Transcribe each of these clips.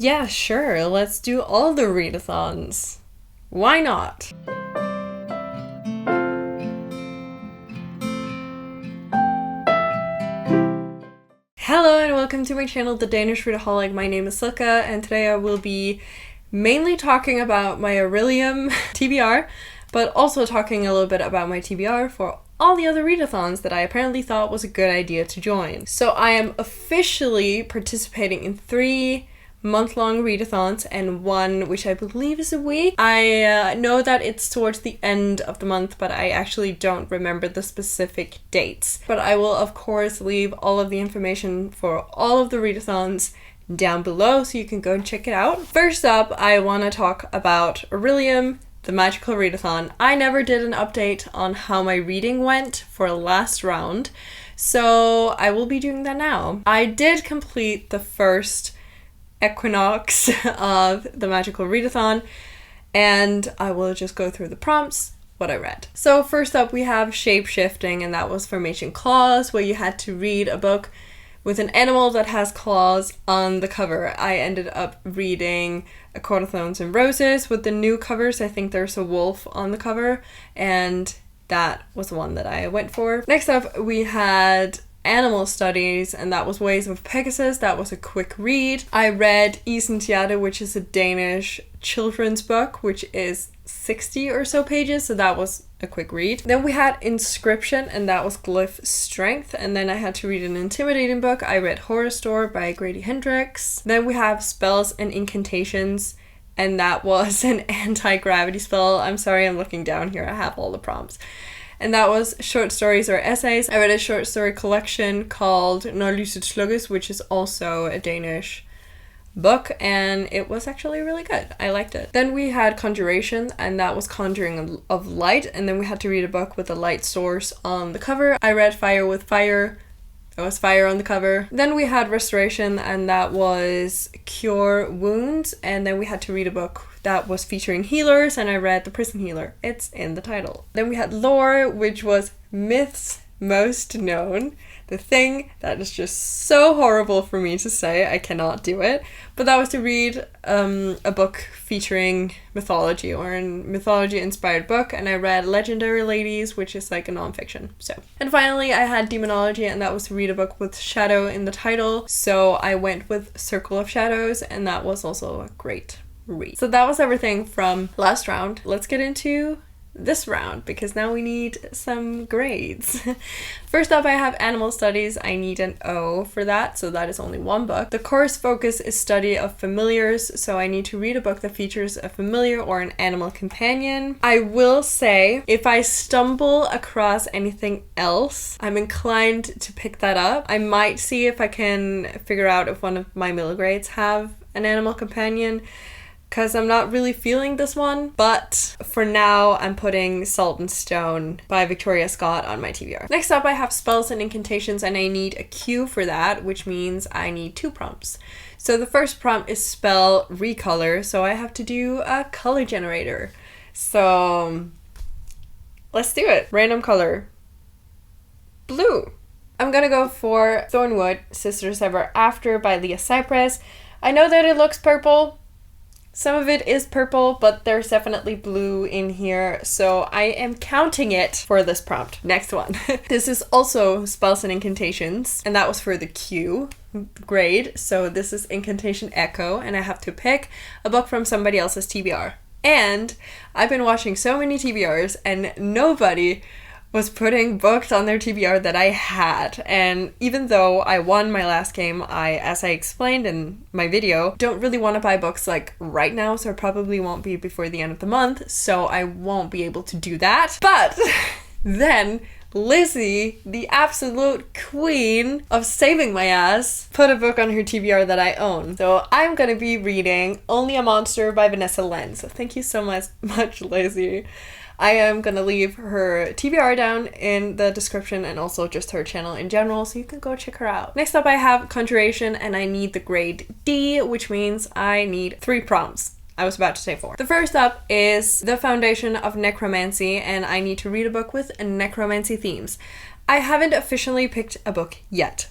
Yeah, sure, let's do all the readathons. Why not? Hello and welcome to my channel, The Danish Readaholic. My name is Silka, and today I will be mainly talking about my Aurelium TBR, but also talking a little bit about my TBR for all the other readathons that I apparently thought was a good idea to join. So I am officially participating in 3 month-long readathons and one which I believe is a week. I know that it's towards the end of the month, but I actually don't remember the specific dates. But I will of course leave all of the information for all of the readathons down below so you can go and check it out. First up, I want to talk about Aurelium, the magical readathon. I never did an update on how my reading went for last round, so I will be doing that now. I did complete the first equinox of the magical readathon, and I will just go through the prompts, what I read. So first up we have shape-shifting, and that was formation claws, where you had to read a book with an animal that has claws on the cover. I ended up reading Readathons and Roses with the new covers. I think there's a wolf on the cover, and that was the one that I went for. Next up we had animal studies, and that was Ways of Pegasus. That was a quick read. I read Incantations, which is a Danish children's book, which is 60 or so pages, so that was a quick read. Then we had Inscription, and that was Glyph Strength, and then I had to read an intimidating book. I read Horror Store by Grady Hendrix. Then we have Spells and Incantations, and that was an anti-gravity spell. I'm sorry, I'm looking down here, I have all the prompts. And that was short stories or essays. I read a short story collection called Når lyset slukkes, which is also a Danish book, and it was actually really good. I liked it. Then we had Conjuration, and that was Conjuring of Light, and then we had to read a book with a light source on the cover. I read Fire with Fire. There was fire on the cover. Then we had Restoration, and that was Cure Wounds, and then we had to read a book that was featuring healers, and I read The Prison Healer. It's in the title. Then we had Lore, which was Myth's Most Known. The thing that is just so horrible for me to say, I cannot do it, but that was to read a book featuring mythology, or a mythology-inspired book, and I read Legendary Ladies, which is like a non-fiction. So, and finally I had Demonology, and that was to read a book with shadow in the title, so I went with Circle of Shadows, and that was also a great read. So that was everything from last round. Let's get into this round, because now we need some grades. First up I have Animal Studies. I need an O for that, so that is only one book. The course focus is study of familiars, so I need to read a book that features a familiar or an animal companion. I will say, if I stumble across anything else, I'm inclined to pick that up. I might see if I can figure out if one of my middle grades have an animal companion, because I'm not really feeling this one, but for now I'm putting Salt and Stone by Victoria Scott on my TBR. Next up I have Spells and Incantations, and I need a Q for that, which means I need 2 prompts. So the first prompt is spell recolor, so I have to do a color generator. So let's do it. Random color. Blue. I'm gonna go for Thornwood, Sisters Ever After by Leah Cypress. I know that it looks purple. Some of it is purple, but there's definitely blue in here, so I am counting it for this prompt. Next one. This is also Spells and Incantations, and that was for the Q grade, so this is Incantation Echo, and I have to pick a book from somebody else's TBR. And I've been watching so many TBRs, and nobody was putting books on their TBR that I had, and even though I won my last game, as I explained in my video, don't really want to buy books like right now, so it probably won't be before the end of the month, so I won't be able to do that. But then Lizzie, the absolute queen of saving my ass, put a book on her TBR that I own. So I'm gonna be reading Only a Monster by Vanessa Lenz. So thank you so much, Lizzie. I am gonna leave her TBR down in the description, and also just her channel in general, so you can go check her out. Next up I have Conjuration, and I need the grade D, which means I need 3 prompts. I was about to say 4. The first up is The Foundation of Necromancy, and I need to read a book with necromancy themes. I haven't officially picked a book yet.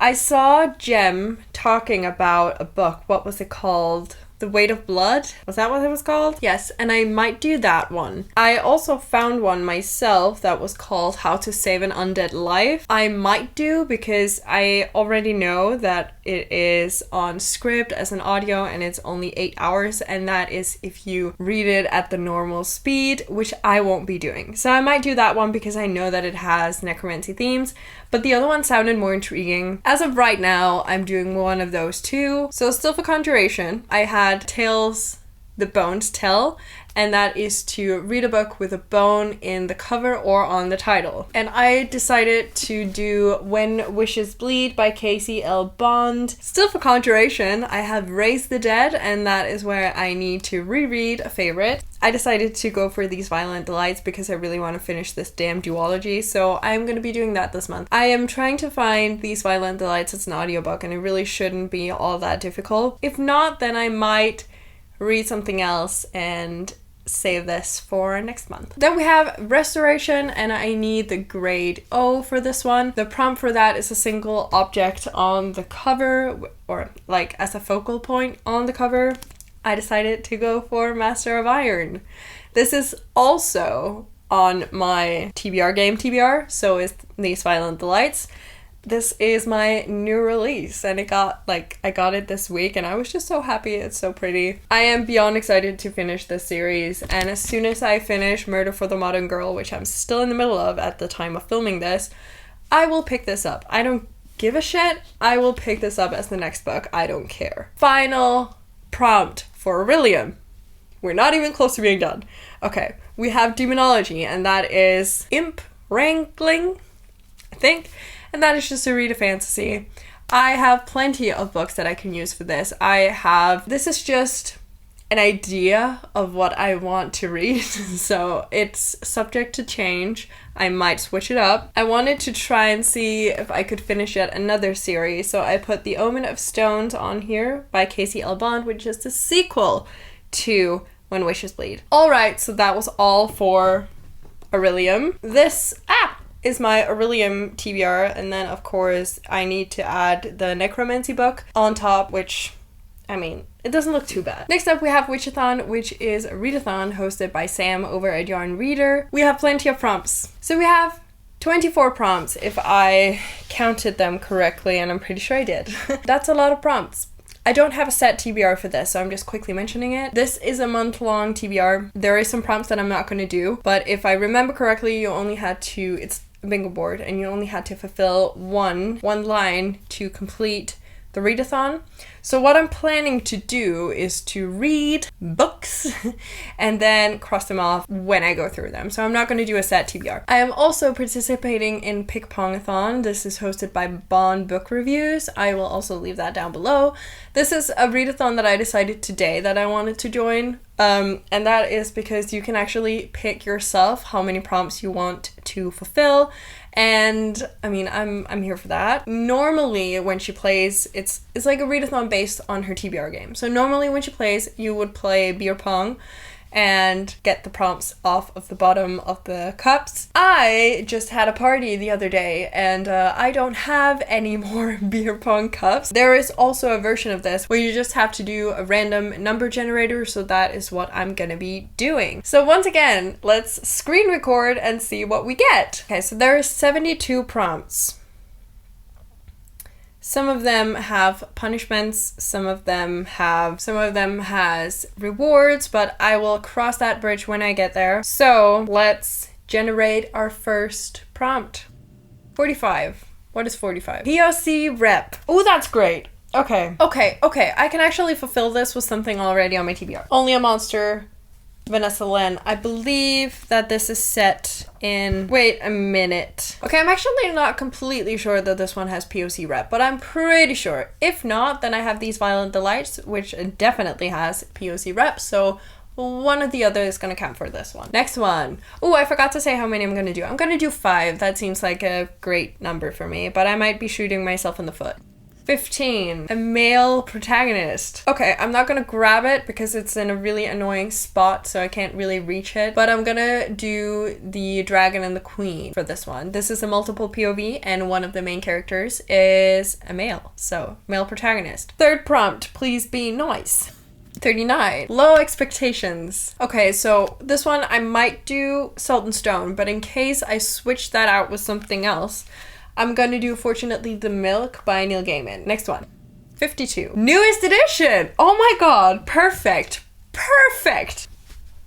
I saw Jem talking about a book. What was it called? The Weight of Blood? Was that what it was called? Yes, and I might do that one. I also found one myself that was called How to Save an Undead Life. I might do because I already know that it is on script as an audio and it's only 8 hours, and that is if you read it at the normal speed, which I won't be doing. So I might do that one because I know that it has necromancy themes, but the other one sounded more intriguing. As of right now, I'm doing one of those two. So still for Conjuration, I had Tales the Bones Tell, and that is to read a book with a bone in the cover or on the title. And I decided to do When Wishes Bleed by Casey L. Bond. Still for Conjuration, I have Raise the Dead, and that is where I need to reread a favorite. I decided to go for These Violent Delights because I really want to finish this damn duology, so I'm going to be doing that this month. I am trying to find These Violent Delights as an audiobook, and it really shouldn't be all that difficult. If not, then I might read something else and save this for next month. Then we have Restoration, and I need the grade O for this one. The prompt for that is a single object on the cover, or like as a focal point on the cover. I decided to go for Master of Iron. This is also on my TBR game TBR, so is These Violent Delights. This is my new release, and I got it this week, and I was just so happy. It's so pretty. I am beyond excited to finish this series, and as soon as I finish Murder for the Modern Girl, which I'm still in the middle of at the time of filming this, I will pick this up. I don't give a shit. I will pick this up as the next book. I don't care. Final prompt for Aurelium. We're not even close to being done. Okay, we have Demonology, and that is Imp Wrangling, I think. And that is just to read a fantasy. I have plenty of books that I can use for this. This is just an idea of what I want to read, so it's subject to change. I might switch it up. I wanted to try and see if I could finish yet another series, so I put The Omen of Stones on here by Casey L. Bond, which is the sequel to When Wishes Bleed. Alright, so that was all for Aurelium. This is my Aurelium TBR, and then of course I need to add the necromancy book on top, which, I mean, it doesn't look too bad. Next up we have Witchathon, which is a readathon hosted by Sam over at Yarn Reader. We have plenty of prompts. So we have 24 prompts if I counted them correctly, and I'm pretty sure I did. That's a lot of prompts. I don't have a set TBR for this, so I'm just quickly mentioning it. This is a month-long TBR. There is some prompts that I'm not going to do, but if I remember correctly, you only had to, it's a bingo board, and you only had to fulfill one line to complete the Readathon. So what I'm planning to do is to read books and then cross them off when I go through them. So I'm not going to do a set TBR. I am also participating in Pick-pong-athon. This is hosted by Bond Book Reviews. I will also leave that down below. This is a readathon that I decided today that I wanted to join. And that is because you can actually pick yourself how many prompts you want to fulfill. And I mean, I'm here for that. Normally when she plays, it's like a readathon based on her TBR game. So normally when she plays, you would play beer pong and get the prompts off of the bottom of the cups. I just had a party the other day, and I don't have any more beer pong cups. There is also a version of this where you just have to do a random number generator, so that is what I'm gonna be doing. So once again, let's screen record and see what we get. Okay, so there are 72 prompts. Some of them have punishments, some of them has rewards, but I will cross that bridge when I get there. So let's generate our first prompt. 45. What is 45? POC rep. Oh, that's great. Okay. I can actually fulfill this with something already on my TBR. Only a monster. Vanessa Len. I believe that this is set in... Wait a minute. Okay, I'm actually not completely sure that this one has POC rep, but I'm pretty sure. If not, then I have These Violent Delights, which definitely has POC rep, so one or the other is going to count for this one. Next one. Oh, I forgot to say how many I'm going to do. I'm going to do 5. That seems like a great number for me, but I might be shooting myself in the foot. 15. A male protagonist. Okay, I'm not gonna grab it because it's in a really annoying spot, so I can't really reach it. But I'm gonna do the dragon and the queen for this one. This is a multiple POV, and one of the main characters is a male. So, male protagonist. Third prompt, please be nice. 39. Low expectations. Okay, so this one I might do Salt and Stone, but in case I switch that out with something else, I'm gonna do Fortunately the Milk by Neil Gaiman. Next one. 52. Newest edition! Oh my god, perfect. Perfect!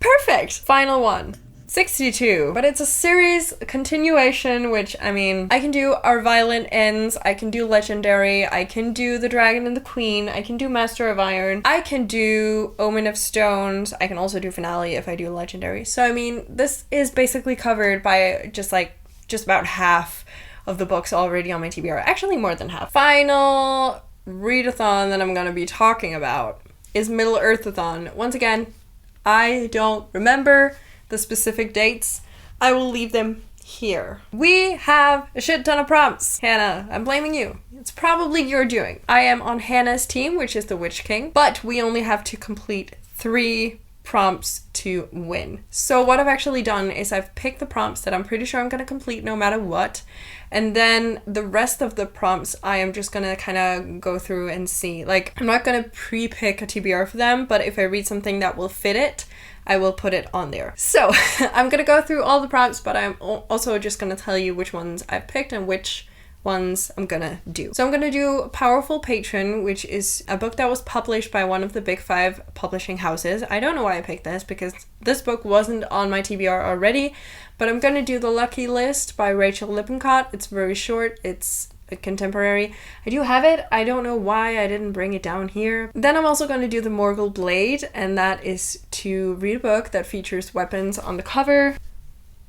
Perfect! Final one. 62. But it's a series continuation, which, I mean, I can do Our Violent Ends, I can do Legendary, I can do The Dragon and the Queen, I can do Master of Iron, I can do Omen of Stones, I can also do Finale if I do Legendary. So, I mean, this is basically covered by just about half of the books already on my TBR. Actually, more than half. Final readathon that I'm gonna be talking about is Middleearthaton. Once again, I don't remember the specific dates. I will leave them here. We have a shit ton of prompts. Hannah, I'm blaming you. It's probably your doing. I am on Hannah's team, which is the Witch King, but we only have to complete 3 prompts to win. So what I've actually done is I've picked the prompts that I'm pretty sure I'm going to complete no matter what, and then the rest of the prompts I am just going to kind of go through and see. Like, I'm not going to pre-pick a TBR for them, but if I read something that will fit it, I will put it on there. So I'm going to go through all the prompts, but I'm also just going to tell you which ones I've picked and which ones I'm gonna do. So I'm gonna do Powerful Patron, which is a book that was published by one of the big 5 publishing houses. I don't know why I picked this because this book wasn't on my TBR already, but I'm gonna do The Lucky List by Rachel Lippincott. It's very short, it's a contemporary. I do have it, I don't know why I didn't bring it down here. Then I'm also gonna do The Morgul Blade, and that is to read a book that features weapons on the cover.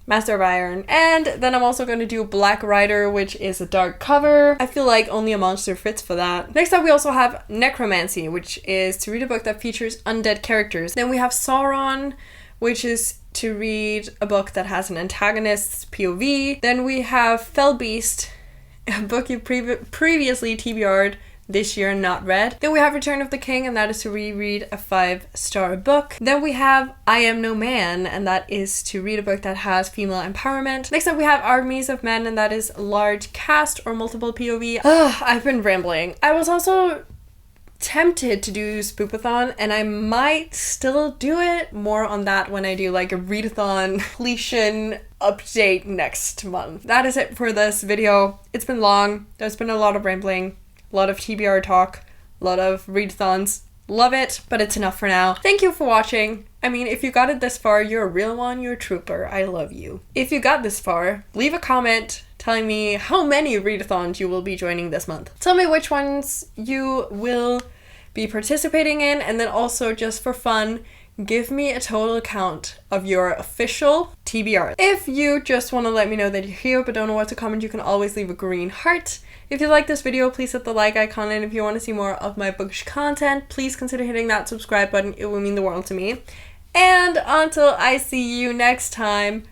Master of Iron. And then I'm also going to do Black Rider, which is a dark cover. I feel like only a monster fits for that. Next up, we also have Necromancy, which is to read a book that features undead characters. Then we have Sauron, which is to read a book that has an antagonist's POV. Then we have Fell Beast, a book you previously TBR'd this year not read. Then we have Return of the King, and that is to reread a 5-star book. Then we have I Am No Man, and that is to read a book that has female empowerment. Next up we have Armies of Men, and that is large cast or multiple POV. I've been rambling. I was also tempted to do Spookathon, and I might still do it. More on that when I do like a readathon completion update next month. That is it for this video. It's been long. There's been a lot of rambling. A lot of TBR talk, a lot of readathons. Love it, but it's enough for now. Thank you for watching. I mean, if you got it this far, you're a real one, you're a trooper. I love you. If you got this far, leave a comment telling me how many readathons you will be joining this month. Tell me which ones you will be participating in, and then also, just for fun, give me a total count of your official TBR. If you just want to let me know that you're here but don't know what to comment, you can always leave a green heart. If you like this video, please hit the like icon, and if you want to see more of my bookish content, please consider hitting that subscribe button. It will mean the world to me. And until I see you next time,